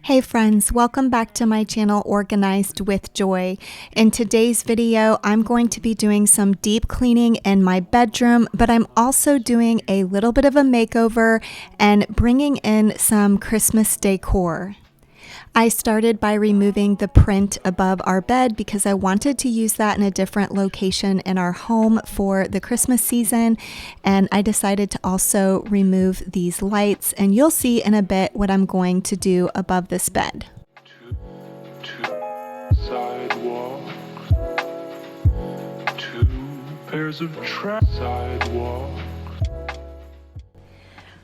Hey friends, welcome back to my channel Organized with Joy. In today's video, I'm going to be doing some deep cleaning in my bedroom, but I'm also doing a little bit of a makeover and bringing in some Christmas decor. I started by removing the print above our bed because I wanted to use that in a different location in our home for the Christmas season. And I decided to also remove these lights, and you'll see in a bit what I'm going to do above this bed. Sidewalk, two pairs of sidewalk.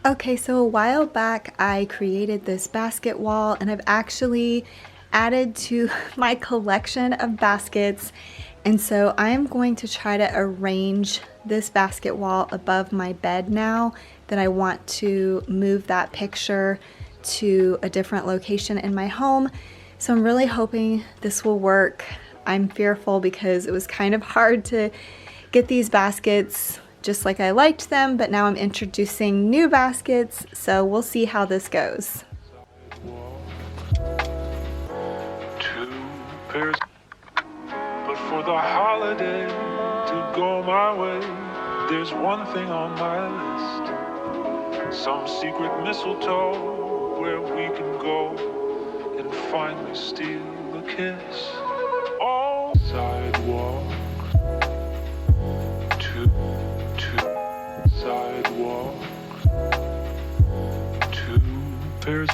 Okay, so a while back I created this basket wall, and I've actually added to my collection of baskets. And so I am going to try to arrange this basket wall above my bed now that I want to move that picture to a different location in my home. So I'm really hoping this will work. I'm fearful because it was kind of hard to get these baskets just like I liked them, but now I'm introducing new baskets, so we'll see how this goes. Two pairs, but for the holiday to go my way, there's one thing on my list. Some secret mistletoe where we can go and finally steal a kiss. Oh, sidewalk, two sidewalk, two pairs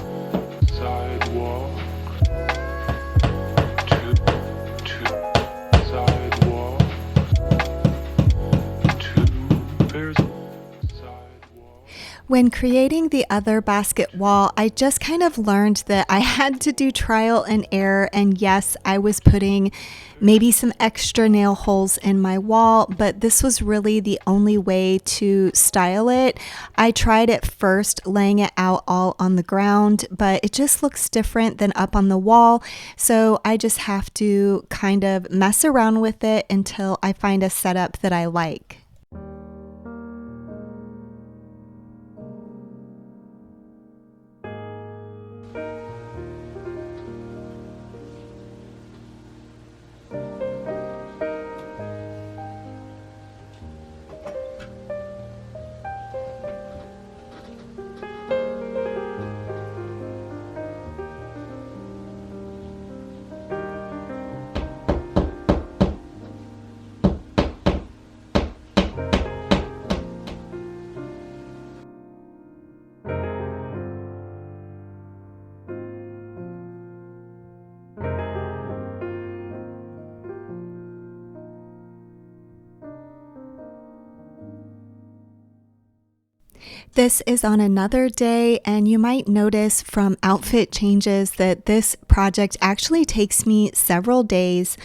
sidewalk, two sidewalk, two pairs sidewalk. When creating the other basket wall, I just kind of learned that I had to do trial and error, and yes, I was putting maybe some extra nail holes in my wall, but this was really the only way to style it. I tried at first laying it out all on the ground, but it just looks different than up on the wall, so I just have to kind of mess around with it until I find a setup that I like. This is on another day, and you might notice from outfit changes that this project actually takes me several days.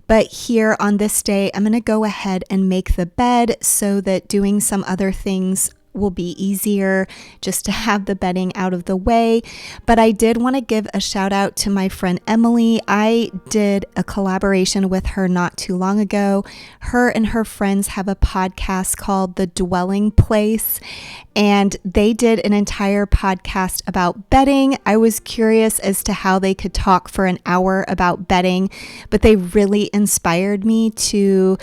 But here on this day, I'm going to go ahead and make the bed so that doing some other things will be easier, just to have the bedding out of the way. But I did want to give a shout out to my friend Emily. I did a collaboration with her not too long ago. Her and her friends have a podcast called The Dwelling Place, and they did an entire podcast about bedding. I was curious as to how they could talk for an hour about bedding, but they really inspired me to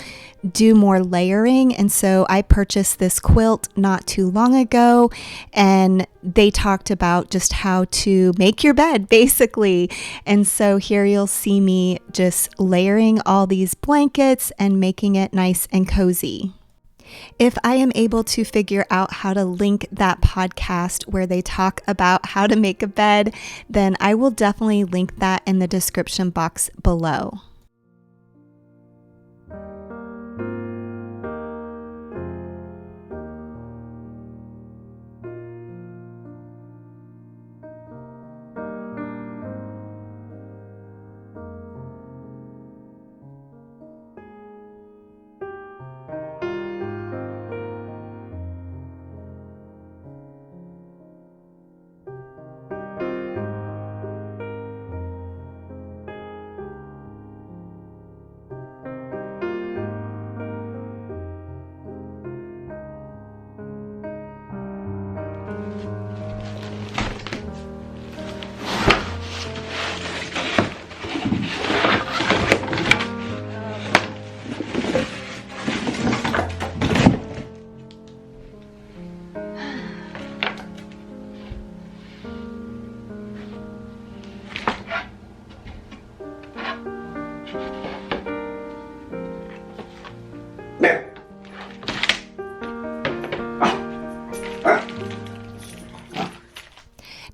do more layering. And so I purchased this quilt not too long ago, and they talked about just how to make your bed basically. And so here you'll see me just layering all these blankets and making it nice and cozy. If I am able to figure out how to link that podcast where they talk about how to make a bed, then I will definitely link that in the description box below.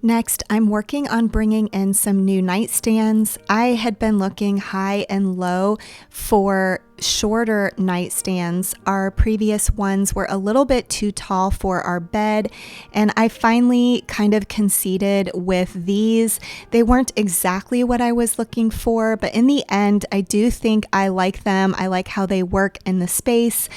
Next, I'm working on bringing in some new nightstands. I had been looking high and low for shorter nightstands. Our previous ones were a little bit too tall for our bed, and I finally kind of conceded with these. They weren't exactly what I was looking for, but in the end, I do think I like them. I like how they work in the space,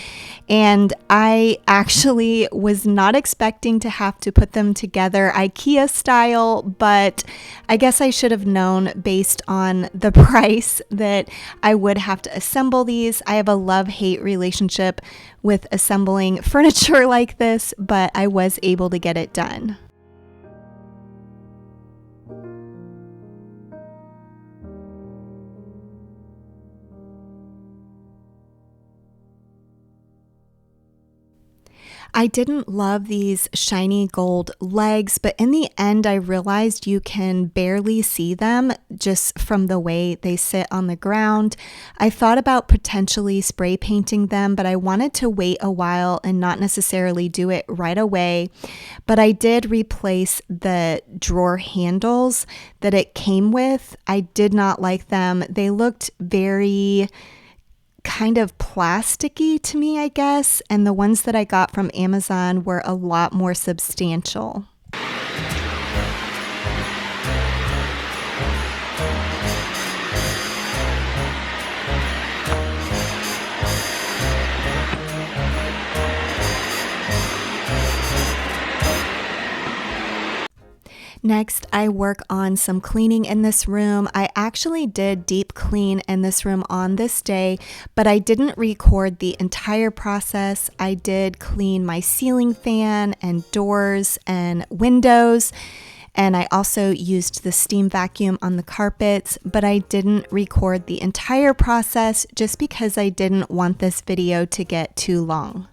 and I actually was not expecting to have to put them together IKEA style, but I guess I should have known based on the price that I would have to assemble these. I have a love-hate relationship with assembling furniture like this, but I was able to get it done. I didn't love these shiny gold legs, but in the end, I realized you can barely see them just from the way they sit on the ground. I thought about potentially spray painting them, but I wanted to wait a while and not necessarily do it right away. But I did replace the drawer handles that it came with. I did not like them. They looked very kind of plasticky to me, I guess, and the ones that I got from Amazon were a lot more substantial. Next, I work on some cleaning in this room. I actually did deep clean in this room on this day, but I didn't record the entire process. I did clean my ceiling fan and doors and windows, and I also used the steam vacuum on the carpets, but I didn't record the entire process just because I didn't want this video to get too long.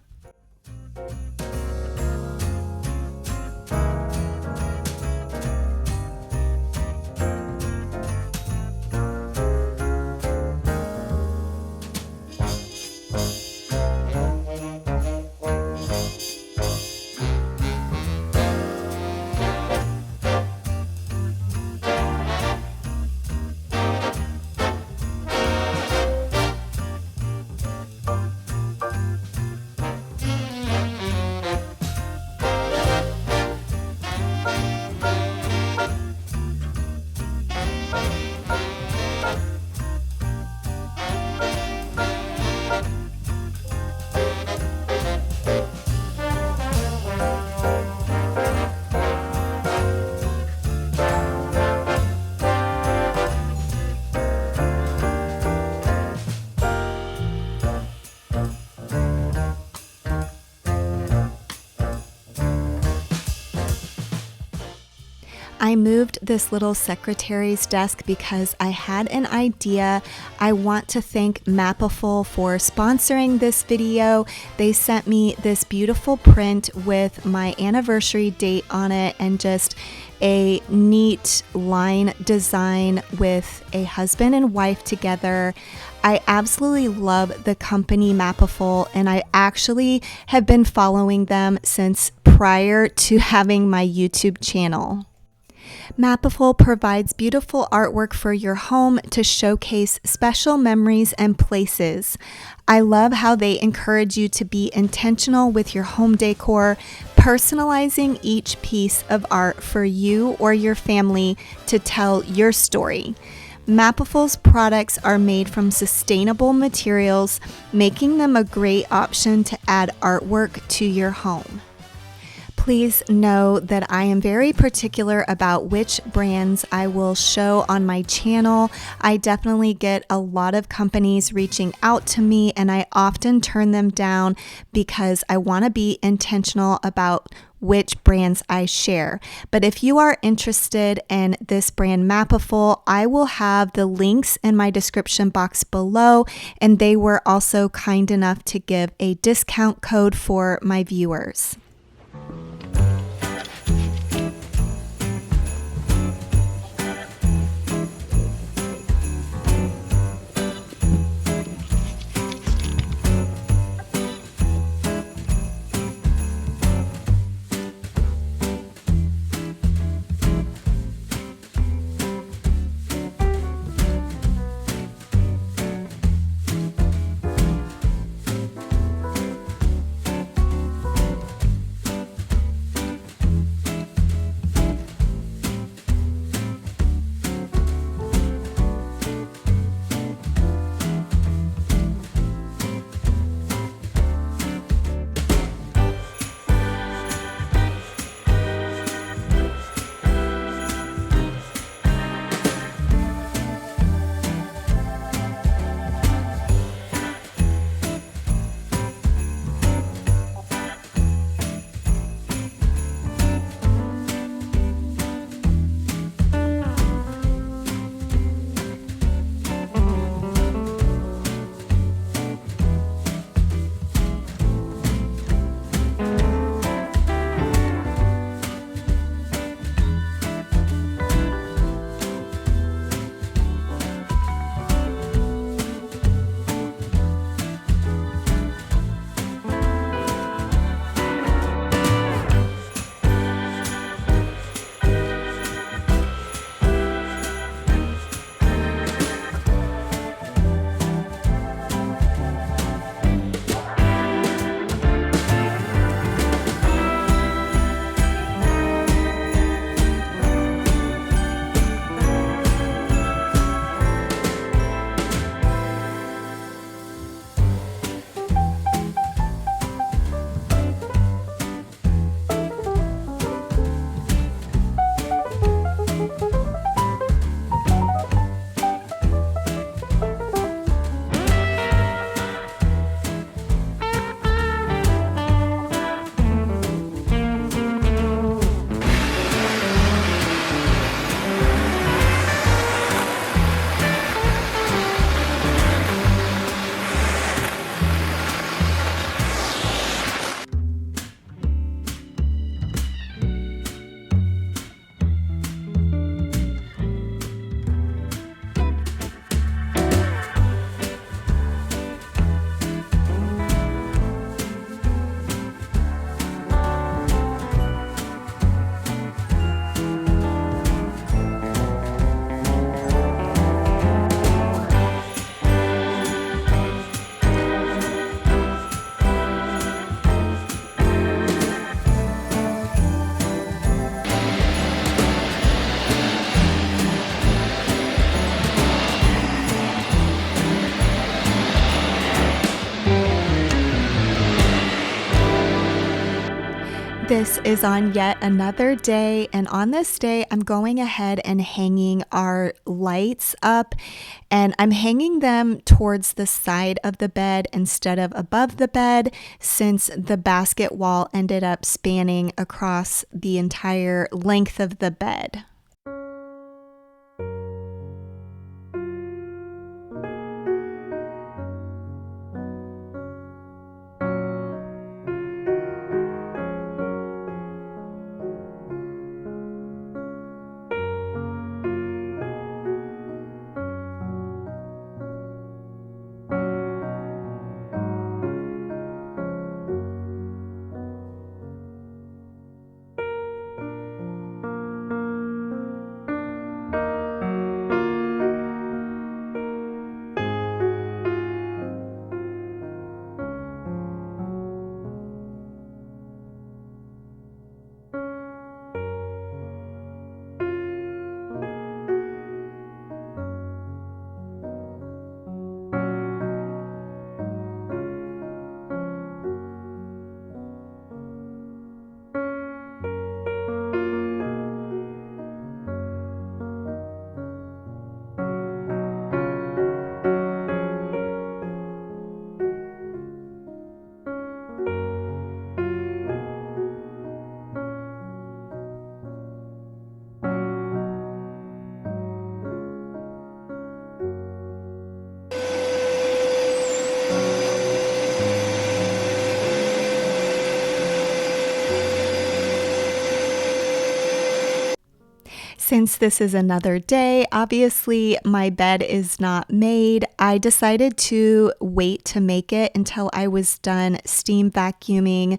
I moved this little secretary's desk because I had an idea. I want to thank Mapiful for sponsoring this video. They sent me this beautiful print with my anniversary date on it and just a neat line design with a husband and wife together. I absolutely love the company Mapiful, and I actually have been following them since prior to having my YouTube channel. Mapiful provides beautiful artwork for your home to showcase special memories and places. I love how they encourage you to be intentional with your home decor, personalizing each piece of art for you or your family to tell your story. Mapiful's products are made from sustainable materials, making them a great option to add artwork to your home. Please know that I am very particular about which brands I will show on my channel. I definitely get a lot of companies reaching out to me, and I often turn them down because I want to be intentional about which brands I share. But if you are interested in this brand Mapiful, I will have the links in my description box below, and they were also kind enough to give a discount code for my viewers. This is on yet another day, and on this day, I'm going ahead and hanging our lights up, and I'm hanging them towards the side of the bed instead of above the bed, since the basket wall ended up spanning across the entire length of the bed. Since this is another day, obviously my bed is not made. I decided to wait to make it until I was done steam vacuuming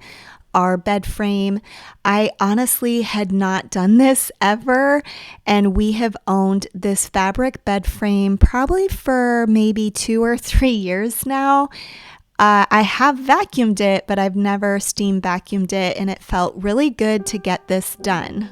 our bed frame. I honestly had not done this ever, and we have owned this fabric bed frame probably for maybe 2 or 3 years now. I have vacuumed it, but I've never steam vacuumed it, and it felt really good to get this done.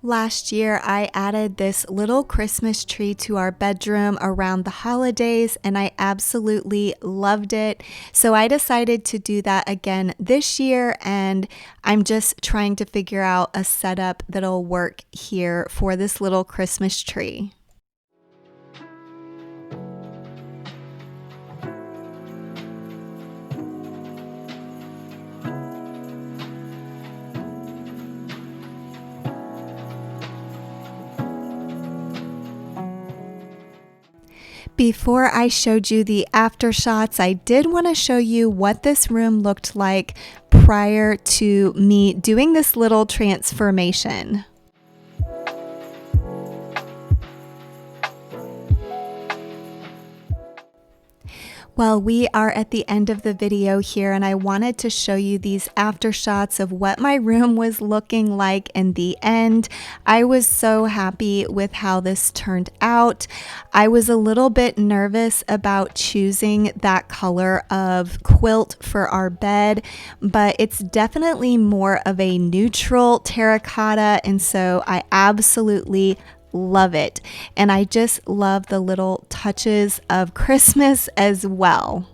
Last year, I added this little Christmas tree to our bedroom around the holidays, and I absolutely loved it. So I decided to do that again this year, and I'm just trying to figure out a setup that'll work here for this little Christmas tree. Before I showed you the after shots, I did want to show you what this room looked like prior to me doing this little transformation. Well, we are at the end of the video here, and I wanted to show you these after shots of what my room was looking like in the end. I was so happy with how this turned out. I was a little bit nervous about choosing that color of quilt for our bed, but it's definitely more of a neutral terracotta, and so I absolutely love it. And I just love the little touches of Christmas as well.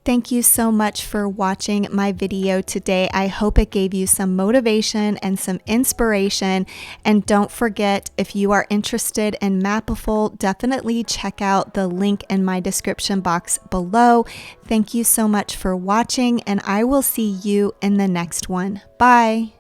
Thank you so much for watching my video today. I hope it gave you some motivation and some inspiration. And don't forget, if you are interested in Mapiful, definitely check out the link in my description box below. Thank you so much for watching, and I will see you in the next one. Bye.